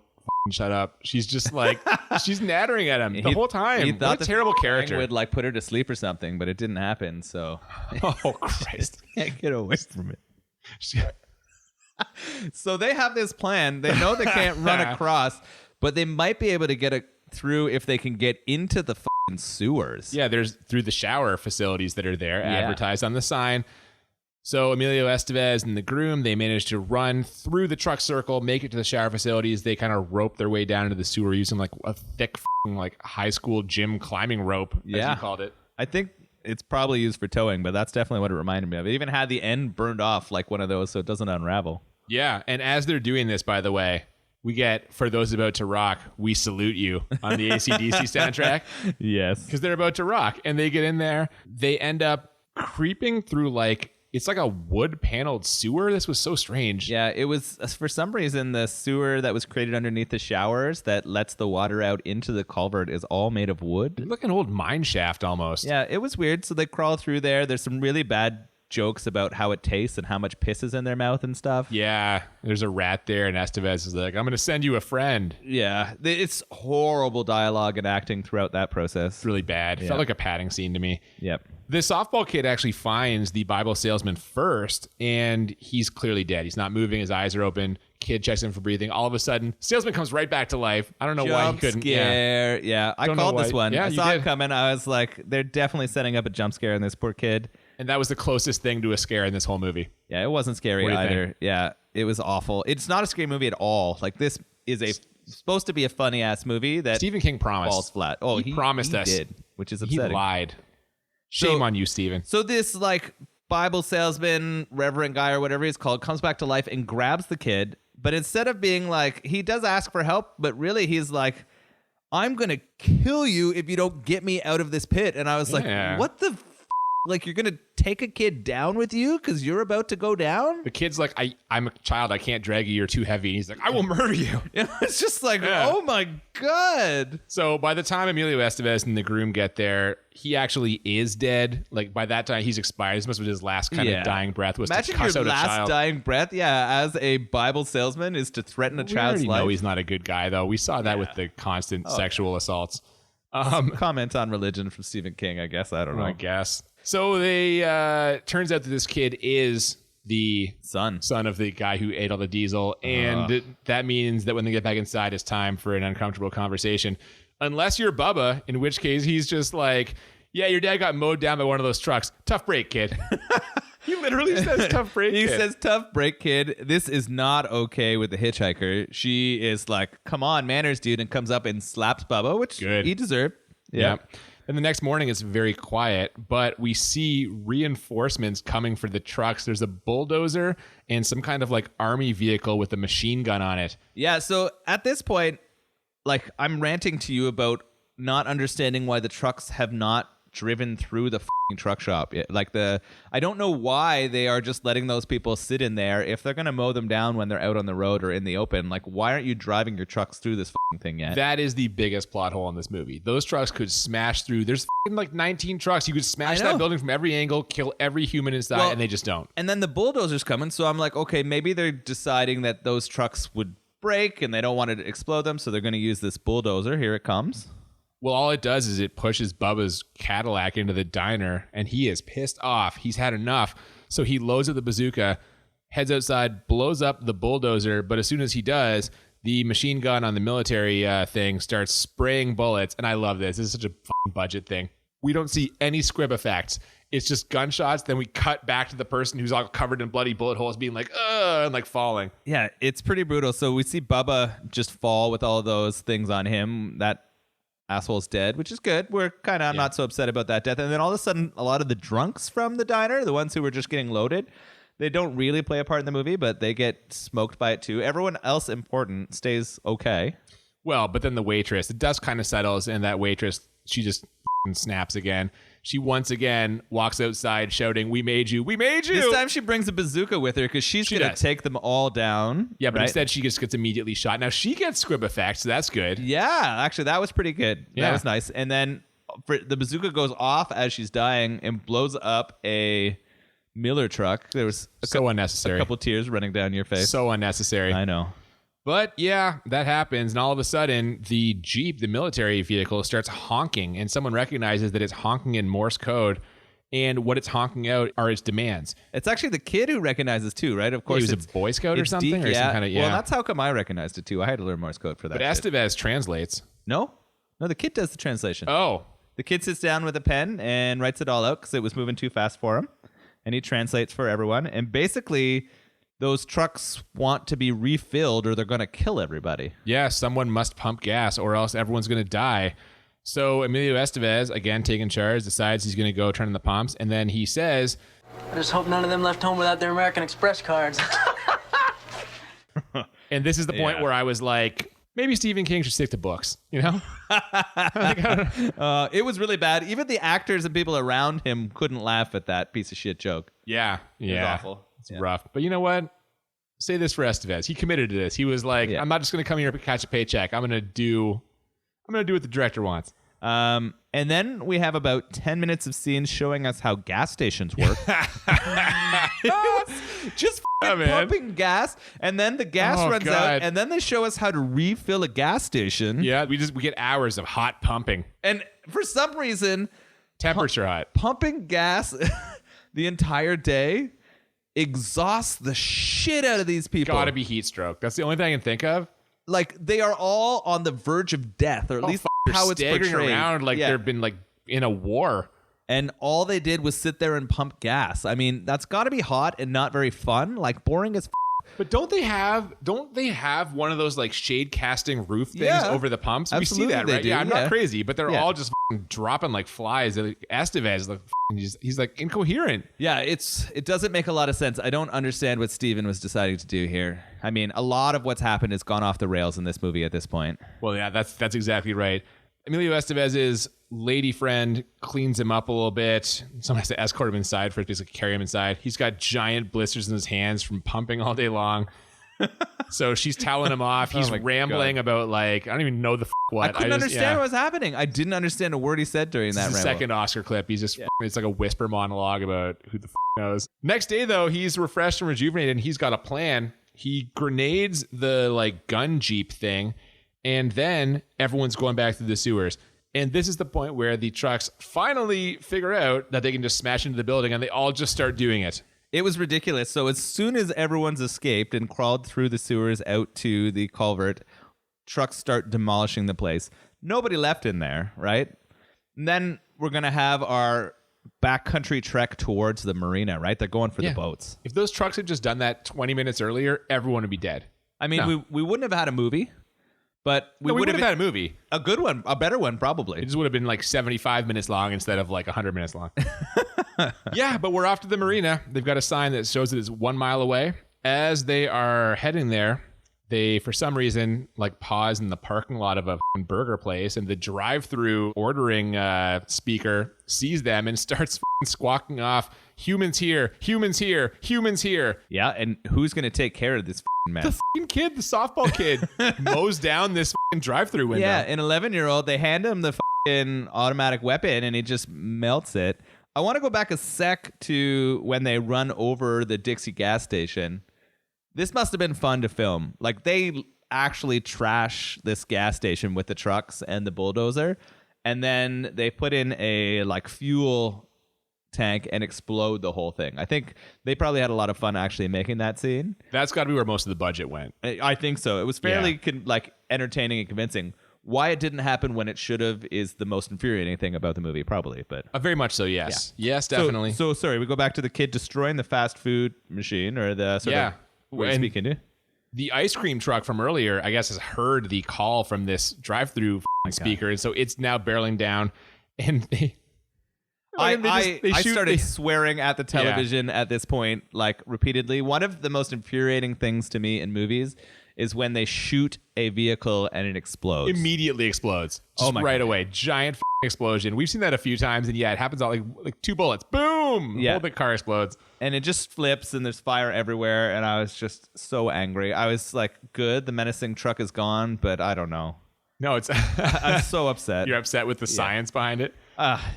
shut up. She's just like, she's nattering at him the whole time. He thought what a terrible character. Would like put her to sleep or something, but it didn't happen, so. Oh, Christ. Can't get away from it. So they have this plan. They know they can't run across, but they might be able to get it through if they can get into the fucking sewers. Yeah, there's through the shower facilities that are there, advertised on the sign. So Emilio Estevez and the groom, they managed to run through the truck circle, make it to the shower facilities. They kind of rope their way down into the sewer using like a thick like high school gym climbing rope, as you called it. I think it's probably used for towing, but that's definitely what it reminded me of. It even had the end burned off like one of those so it doesn't unravel. Yeah, and as they're doing this, by the way, we get For Those About to Rock, We Salute You on the AC/DC soundtrack. Yes. Because they're about to rock. And they get in there. They end up creeping through it's like a wood paneled sewer. This was so strange. Yeah, it was, for some reason, the sewer that was created underneath the showers that lets the water out into the culvert is all made of wood. Like an old mine shaft almost. Yeah, it was weird. So they crawl through there. There's some really bad jokes about how it tastes and how much piss is in their mouth and stuff. Yeah, there's a rat there, and Estevez is like, I'm going to send you a friend. Yeah, it's horrible dialogue and acting throughout that process. It's really bad. It felt like a padding scene to me. Yep. The softball kid actually finds the Bible salesman first, and he's clearly dead. He's not moving. His eyes are open. Kid checks in for breathing. All of a sudden, salesman comes right back to life. I don't know why he couldn't. Scare. Yeah. I called this one. Yeah, I saw it coming. I was like, they're definitely setting up a jump scare in this poor kid. And that was the closest thing to a scare in this whole movie. Yeah, it wasn't scary either. Yeah, it was awful. It's not a scary movie at all. Like, this is supposed to be a funny ass movie that Stephen King promised. Falls flat. Oh, he promised us. Did, which is upsetting. He lied. Shame on you, Stephen. So this like Bible salesman, reverend guy or whatever he's called, comes back to life and grabs the kid. But instead of being like, he does ask for help, but really he's like, I'm going to kill you if you don't get me out of this pit. And I was like, what the Like, you're gonna take a kid down with you because you're about to go down? The kid's like, I'm a child. I can't drag you. You're too heavy. And he's like, I will murder you. It's just like, Yeah. oh my God. So by the time Emilio Estevez and the groom get there, he actually is dead. Like, by that time, he's expired. This must have been his last kind of dying breath was Imagine to cuss your out a last child. dying breath, as a Bible salesman, is to threaten a We child's already life. know he's not a good guy, though. We saw that with the constant sexual assaults. Comment on religion from Stephen King, I guess. I don't know. I guess. So they turns out that this kid is the Son of the guy who ate all the diesel, and that means that when they get back inside, it's time for an uncomfortable conversation. Unless you're Bubba, in which case he's just like, yeah, your dad got mowed down by one of those trucks. Tough break, kid. He literally says tough break, He kid. says, tough break, kid. This is not okay with the hitchhiker. She is like, come on, manners, dude, and comes up and slaps Bubba, which he deserved. Yeah. And the next morning, it's very quiet, but we see reinforcements coming for the trucks. There's a bulldozer and some kind of like army vehicle with a machine gun on it. Yeah, so at this point, like, I'm ranting to you about not understanding why the trucks have not driven through the f***ing truck shop. I don't know why they are just letting those people sit in there. If they're going to mow them down when they're out on the road or in the open, like, why aren't you driving your trucks through this f***ing thing yet? That is the biggest plot hole in this movie. Those trucks could smash through. There's f***ing like 19 trucks. You could smash that building from every angle, kill every human inside, and they just don't. And then the bulldozer's coming, so I'm like, okay, maybe they're deciding that those trucks would break and they don't want to explode them, so they're going to use this bulldozer. Here it comes. Well, all it does is it pushes Bubba's Cadillac into the diner, and he is pissed off. He's had enough. So he loads up the bazooka, heads outside, blows up the bulldozer. But as soon as he does, the machine gun on the military thing starts spraying bullets. And I love this. This is such a fucking budget thing. We don't see any script effects. It's just gunshots. Then we cut back to the person who's all covered in bloody bullet holes being like, ugh, and like falling. Yeah, it's pretty brutal. So we see Bubba just fall with all those things on him. That asshole's dead, which is good. We're kind of not so upset about that death. And then all of a sudden, a lot of the drunks from the diner, the ones who were just getting loaded, they don't really play a part in the movie, but they get smoked by it too. Everyone else important stays okay. Well, but then the waitress, the dust kind of settles, and that waitress, she just snaps again. She once again walks outside shouting, "We made you, we made you!" This time she brings a bazooka with her because she's going to take them all down. Yeah, but right? instead she just gets immediately shot. Now she gets squib effects, so that's good. Yeah, actually, that was pretty good. Yeah. That was nice. And then the bazooka goes off as she's dying and blows up a Miller truck. There was unnecessary. A couple tears running down your face. So unnecessary. I know. But yeah, that happens. And all of a sudden, the Jeep, the military vehicle, starts honking. And someone recognizes that it's honking in Morse code. And what it's honking out are its demands. It's actually the kid who recognizes too, right? Of course, He was a Boy Scout or something? Or some kind of, Well, that's how come I recognized it too. I had to learn Morse code for that. But shit. Estevez translates. No, the kid does the translation. Oh. The kid sits down with a pen and writes it all out because it was moving too fast for him. And he translates for everyone. And basically, those trucks want to be refilled or they're going to kill everybody. Yeah, someone must pump gas or else everyone's going to die. So Emilio Estevez, again taking charge, decides he's going to go turn on the pumps. And then he says, I just hope none of them left home without their American Express cards. and this is the point where I was like, maybe Stephen King should stick to books, you know? It was really bad. Even the actors and people around him couldn't laugh at that piece of shit joke. Yeah. It was awful. It's rough. But you know what? Say this for Estevez. He committed to this. He was like, I'm not just going to come here and catch a paycheck. I'm going to do what the director wants. And then we have about 10 minutes of scenes showing us how gas stations work. Just pumping gas, and then the gas runs out, and then they show us how to refill a gas station. Yeah, we get hours of hot pumping. And for some reason, temperature hot. Pumping gas the entire day exhausts the shit out of these people. Gotta be heat stroke. That's the only thing I can think of. Like, they are all on the verge of death, or at least how it's staggering portrayed. around like they've been like in a war. And all they did was sit there and pump gas. I mean, that's got to be hot and not very fun. Like, boring as But don't they have one of those like shade casting roof things over the pumps? Absolutely, we see that, they right? do, I'm not crazy, but they're all just dropping like flies. Estevez, like, he's like incoherent. Yeah, it doesn't make a lot of sense. I don't understand what Steven was deciding to do here. I mean, a lot of what's happened has gone off the rails in this movie at this point. Well, yeah, that's exactly right. Emilio Estevez's lady friend cleans him up a little bit. Someone has to escort him inside for basically carry him inside. He's got giant blisters in his hands from pumping all day long. So she's toweling him off. He's rambling about like, I don't even know the what. I couldn't understand what was happening. I didn't understand a word he said during that ramble. Second Oscar clip. He's just, it's like a whisper monologue about who the knows. Next day though, he's refreshed and rejuvenated and he's got a plan. He grenades the like gun jeep thing. And then everyone's going back through the sewers. And this is the point where the trucks finally figure out that they can just smash into the building and they all just start doing it. It was ridiculous. So as soon as everyone's escaped and crawled through the sewers out to the culvert, trucks start demolishing the place. Nobody left in there, right? And then we're going to have our backcountry trek towards the marina, right? They're going for the boats. If those trucks had just done that 20 minutes earlier, everyone would be dead. I mean, we wouldn't have had a movie. But we would have had a movie. A good one. A better one, probably. It just would have been like 75 minutes long instead of like 100 minutes long. Yeah, but we're off to the marina. They've got a sign that shows it is 1 mile away. As they are heading there, they, for some reason, like pause in the parking lot of a burger place, and the drive-through ordering speaker sees them and starts squawking off, "Humans here, humans here, humans here." Yeah, and who's going to take care of this mess? The kid, the softball kid, mows down this drive-through window. Yeah, an 11-year-old, they hand him the automatic weapon, and he just melts it. I want to go back a sec to when they run over the Dixie gas station. This must have been fun to film. Like, they actually trash this gas station with the trucks and the bulldozer, and then they put in a like fuel tank and explode the whole thing. I think they probably had a lot of fun actually making that scene. That's got to be where most of the budget went. I think so. It was fairly like entertaining and convincing. Why it didn't happen when it should have is the most infuriating thing about the movie, probably. But very much so, yes. Yeah. Yes, definitely. So sorry, we go back to the kid destroying the fast food machine or the sort of what you're speaking to. The ice cream truck from earlier, I guess, has heard the call from this drive-through speaker, and so it's now barreling down. And I started swearing at the television at this point, like repeatedly. One of the most infuriating things to me in movies is when they shoot a vehicle and it explodes. Immediately explodes. Just right away. Giant explosion. We've seen that a few times, and it happens all like 2 bullets. Boom! Yeah. Whole big car explodes. And it just flips, and there's fire everywhere, and I was just so angry. I was like, good, the menacing truck is gone, but I don't know. No, it's... I'm so upset. You're upset with the science behind it?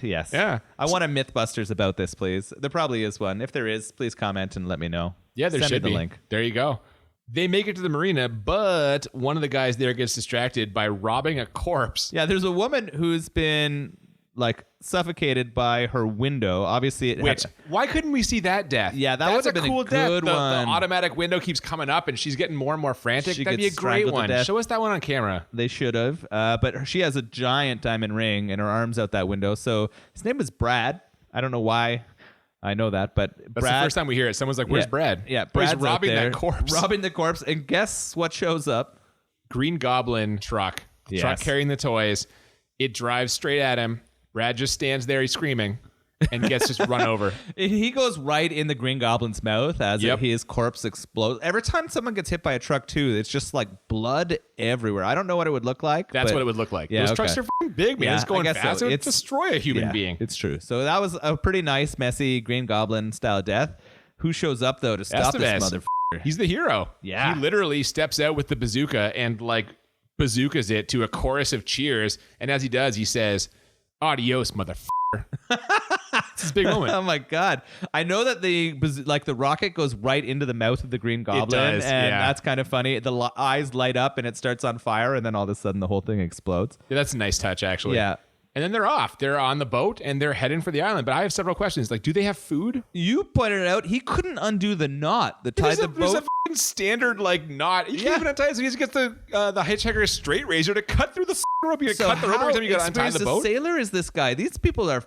Yes. Yeah. I want a Mythbusters about this, please. There probably is one. If there is, please comment and let me know. Yeah, there should be. The link. There you go. They make it to the marina, but one of the guys there gets distracted by robbing a corpse. Yeah, there's a woman who's been like suffocated by her window. Obviously, why couldn't we see that death? Yeah, that would have been a good death. one. The automatic window keeps coming up, and she's getting more and more frantic. That'd be a great one. Show us that one on camera. They should have. But she has a giant diamond ring, and her arm's out that window. So his name is Brad. I don't know why. I know that, but that's the first time we hear it. Someone's like, "Where's Brad?" Yeah, Brad's robbing that corpse. Robbing the corpse, and guess what shows up? Green Goblin truck. Yes. Truck carrying the toys. It drives straight at him. Brad just stands there, he's screaming, and gets just run over. He goes right in the Green Goblin's mouth as his corpse explodes. Every time someone gets hit by a truck, too, it's just like blood everywhere. I don't know what it would look like. That's what it would look like. Yeah, those trucks are fucking big, man. It's going fast. So. It would destroy a human being. It's true. So that was a pretty nice, messy Green Goblin style death. Who shows up, though, to stop this motherfucker? He's the hero. Yeah. He literally steps out with the bazooka and like bazookas it to a chorus of cheers. And as he does, he says, "Adios, motherfucker." It's his big moment. Oh my god! I know that the rocket goes right into the mouth of the Green Goblin, it does, and that's kind of funny. The eyes light up, and it starts on fire, and then all of a sudden, the whole thing explodes. Yeah, that's a nice touch, actually. Yeah. And then they're off. They're on the boat, and they're heading for the island. But I have several questions. Like, do they have food? You pointed out he couldn't undo the knot that tied the boat. There's a fucking standard like knot. You can't even untie it. So he just gets the hitchhiker's straight razor to cut through the rope. You cut the rope every time you got to untie the boat. Sailor is this guy? These people are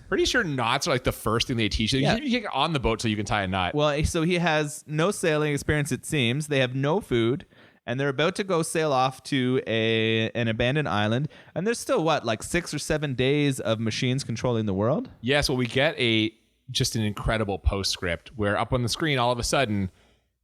pretty sure knots are like the first thing they teach you. Yeah. You can't get on the boat so you can tie a knot. Well, so he has no sailing experience, it seems. They have no food. And they're about to go sail off to an abandoned island. And there's still, like 6 or 7 days of machines controlling the world? Yes, well, we get just an incredible postscript where up on the screen, all of a sudden,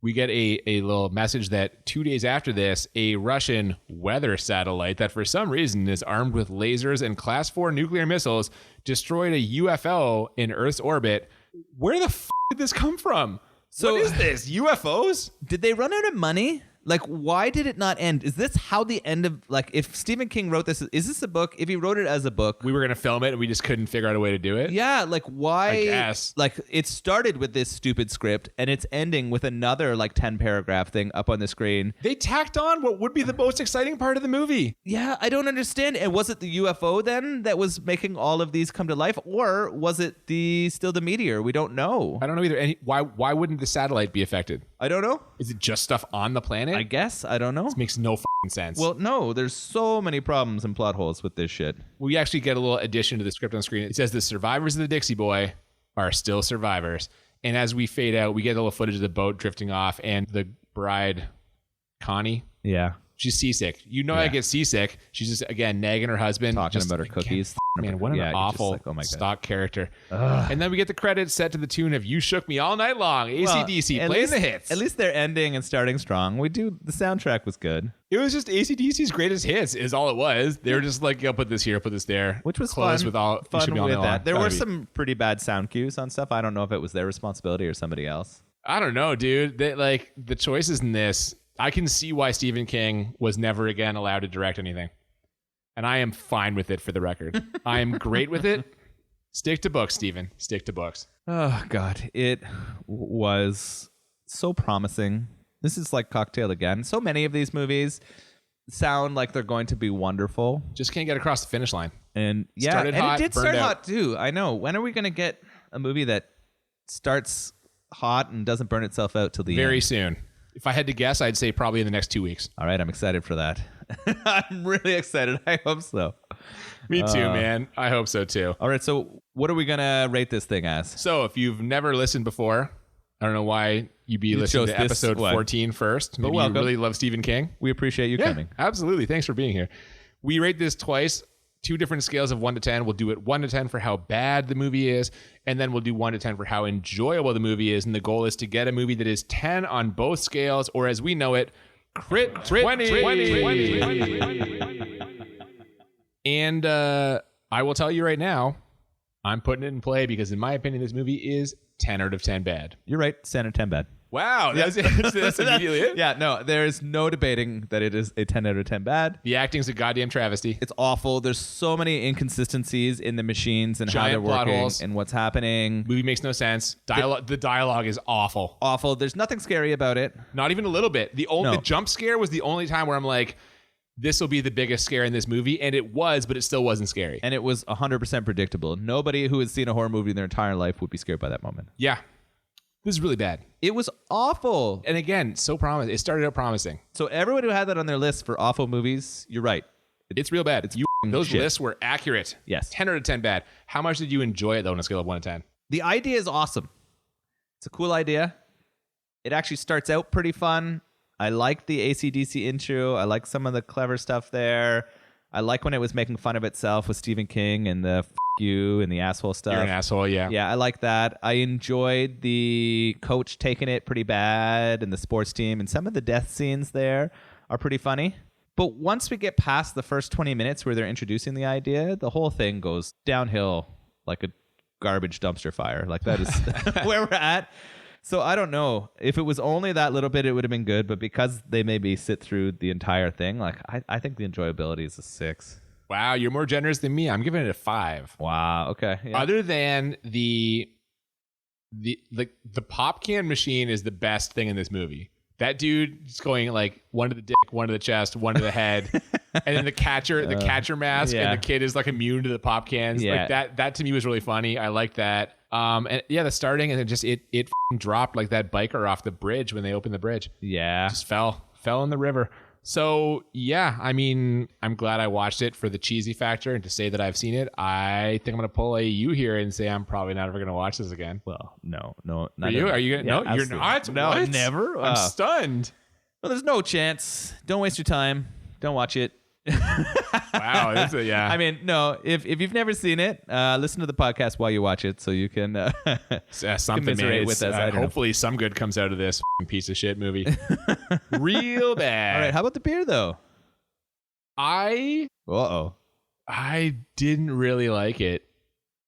we get a little message that 2 days after this, a Russian weather satellite that for some reason is armed with lasers and class 4 nuclear missiles destroyed a UFO in Earth's orbit. Where the did this come from? So what is this? UFOs? Did they run out of money? Like, why did it not end? Is this how the end of, like, if Stephen King wrote this, is this a book? If he wrote it as a book. We were going to film it and we just couldn't figure out a way to do it. Yeah, like, why? I guess. Like, it started with this stupid script and it's ending with another, like, 10 paragraph thing up on the screen. They tacked on what would be the most exciting part of the movie. Yeah, I don't understand. And was it the UFO then that was making all of these come to life? Or was it still the meteor? We don't know. I don't know either. Why wouldn't the satellite be affected? I don't know. Is it just stuff on the planet? I guess. I don't know. This makes no sense. Well, no, there's so many problems and plot holes with this shit. We actually get a little addition to the script on screen. It says the survivors of the Dixie Boy are still survivors. And as we fade out, we get a little footage of the boat drifting off and the bride, Connie. Yeah. She's seasick. I get seasick. She's just, again, nagging her husband. Talking just, about her cookies. Man, what an awful like, oh my God. stock character. And then we get the credits set to the tune of You Shook Me All Night Long. AC/DC, playing the hits. At least they're ending and starting strong. The soundtrack was good. It was just AC/DC's greatest hits is all it was. They were just like, I'll put this here, put this there. Which was close fun. With all, fun You Shook Me All with Night that. Long. There Gotta were be. some pretty bad sound cues on stuff. I don't know if it was their responsibility or somebody else. I don't know, dude. The choices in this, I can see why Stephen King was never again allowed to direct anything. And I am fine with it, for the record. I am great with it. Stick to books, Stephen. Stick to books. Oh, God. It was so promising. This is like Cocktail again. So many of these movies sound like they're going to be wonderful. Just can't get across the finish line. And yeah, Started and hot, it did burned start out. hot too. I know. When are we going to get a movie that starts hot and doesn't burn itself out till the Very end? soon. If I had to guess, I'd say probably in the next 2 weeks. All right, I'm excited for that. I'm really excited. I hope so. Me too, man. I hope so too. All right, so what are we going to rate this thing as? So if you've never listened before, I don't know why you'd be listening chose to this, episode what? 14 first. Maybe you welcome. really love Stephen King. We appreciate you coming. Absolutely. Thanks for being here. We rate this twice, 2 different scales of 1 to 10. We'll do it 1 to 10 for how bad the movie is, and then we'll do 1 to 10 for how enjoyable the movie is. And the goal is to get a movie that is 10 on both scales, or as we know it, crit 20. And I will tell you right now, I'm putting it in play because, in my opinion, this movie is 10 out of 10 bad. You're right. 10 out of 10 bad. Wow, that's immediately it. Yeah, no, there's no debating that it is a 10 out of 10 bad. The acting's a goddamn travesty. It's awful. There's so many inconsistencies in the machines and how Giant they're plot working holes. and what's happening. Movie makes no sense. The dialogue is awful. Awful. There's nothing scary about it. Not even a little bit. The jump scare was the only time where I'm like, this will be the biggest scare in this movie, and it was, but it still wasn't scary. And it was 100% predictable. Nobody who has seen a horror movie in their entire life would be scared by that moment. Yeah. This is really bad. It was awful. And again, so promising. It started out promising. So everyone who had that on their list for awful movies, you're right. It's real bad. Those shit. lists were accurate. Yes. 10 out of 10 bad. How much did you enjoy it, though, on a scale of 1 to 10? The idea is awesome. It's a cool idea. It actually starts out pretty fun. I like the AC/DC intro. I like some of the clever stuff there. I like when it was making fun of itself with Stephen King and the you and the asshole stuff. You're an asshole, yeah. Yeah, I like that. I enjoyed the coach taking it pretty bad and the sports team, and some of the death scenes there are pretty funny. But once we get past the first 20 minutes where they're introducing the idea, the whole thing goes downhill like a garbage dumpster fire. Like, that is where we're at. So I don't know. If it was only that little bit, it would have been good. But because they made me sit through the entire thing, like, I think the enjoyability is a 6. Wow, you're more generous than me. I'm giving it a 5. Wow. Okay. Yeah. Other than the pop can machine is the best thing in this movie. That dude is going like 1 to the dick, 1 to the chest, 1 to the head, and then the catcher mask, yeah. and the kid is like immune to the pop cans. Yeah. Like that to me was really funny. I liked that. And yeah, the starting and then just it f***ing dropped like that biker off the bridge when they opened the bridge. Yeah. Just fell in the river. So yeah, I mean, I'm glad I watched it for the cheesy factor, and to say that I've seen it, I think I'm gonna pull a U here and say I'm probably not ever gonna watch this again. Well, no. Not Are you? Are you gonna? Yeah, No, you're absolutely. not. No, What? never. I'm stunned. Well, there's no chance. Don't waste your time. Don't watch it. Wow. Yeah. I mean, no. If you've never seen it, listen to the podcast while you watch it, so you can something commiserate man. with us. I don't know. Hopefully, some good comes out of this piece of shit movie. Real bad. All right. How about the beer though? I didn't really like it.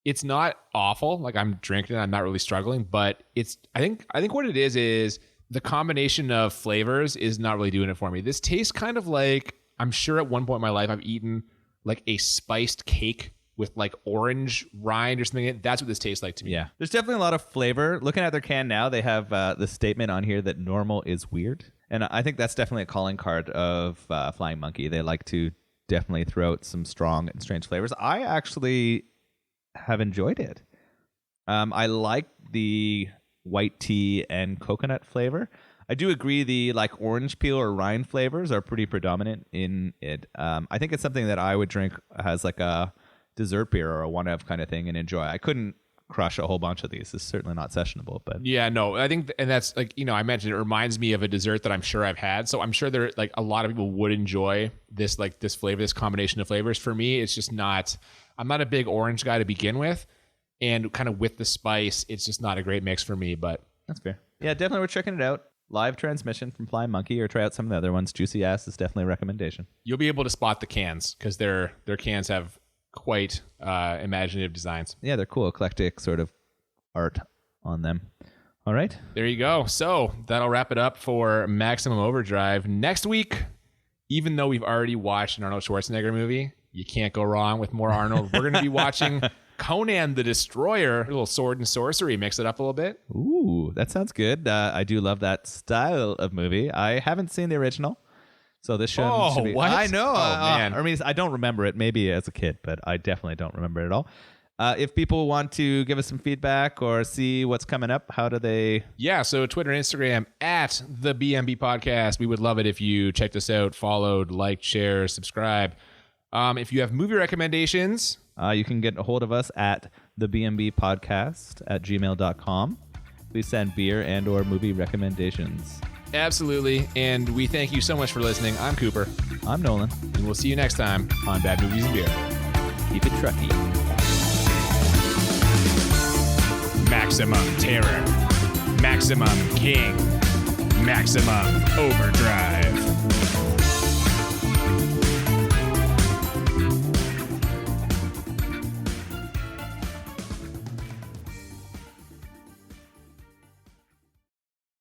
It's not awful. Like I'm drinking it, I'm not really struggling, but I think what it is the combination of flavors is not really doing it for me. This tastes kind of like, I'm sure at one point in my life I've eaten like a spiced cake with like orange rind or something. That's what this tastes like to me. Yeah. There's definitely a lot of flavor. Looking at their can now, they have the statement on here that normal is weird. And I think that's definitely a calling card of Flying Monkey. They like to definitely throw out some strong and strange flavors. I actually have enjoyed it. I like the white tea and coconut flavor. I do agree the like orange peel or rind flavors are pretty predominant in it. I think it's something that I would drink as like a dessert beer or a one-of kind of thing and enjoy. I couldn't crush a whole bunch of these. It's certainly not sessionable, but yeah, no, I think, and that's like, I mentioned, it reminds me of a dessert that I'm sure I've had. So I'm sure there, like a lot of people would enjoy this, like this flavor, this combination of flavors. For me, it's just not, I'm not a big orange guy to begin with. And kind of with the spice, it's just not a great mix for me, but that's fair. Yeah, definitely worth checking it out. Live transmission from Flying Monkey, or try out some of the other ones. Juicy Ass is definitely a recommendation. You'll be able to spot the cans because their cans have quite imaginative designs. Yeah, they're cool, eclectic sort of art on them. All right. There you go. So that'll wrap it up for Maximum Overdrive. Next week, even though we've already watched an Arnold Schwarzenegger movie, you can't go wrong with more Arnold. We're going to be watching Conan the Destroyer, a little sword and sorcery, mix it up a little bit. Ooh, that sounds good. I do love that style of movie. I haven't seen the original, so this should be... what? I know. Man. I mean, I don't remember it, maybe as a kid, but I definitely don't remember it at all. If people want to give us some feedback or see what's coming up, how do they... Yeah, so Twitter and Instagram at the BMB Podcast. We would love it if you checked us out, followed, liked, shared, subscribe. If you have movie recommendations... you can get a hold of us at thebmbpodcast@gmail.com. Please send beer and or movie recommendations. Absolutely. And we thank you so much for listening. I'm Cooper. I'm Nolan. And we'll see you next time on Bad Movies and Beer. Keep it trucky. Maximum terror. Maximum king. Maximum overdrive.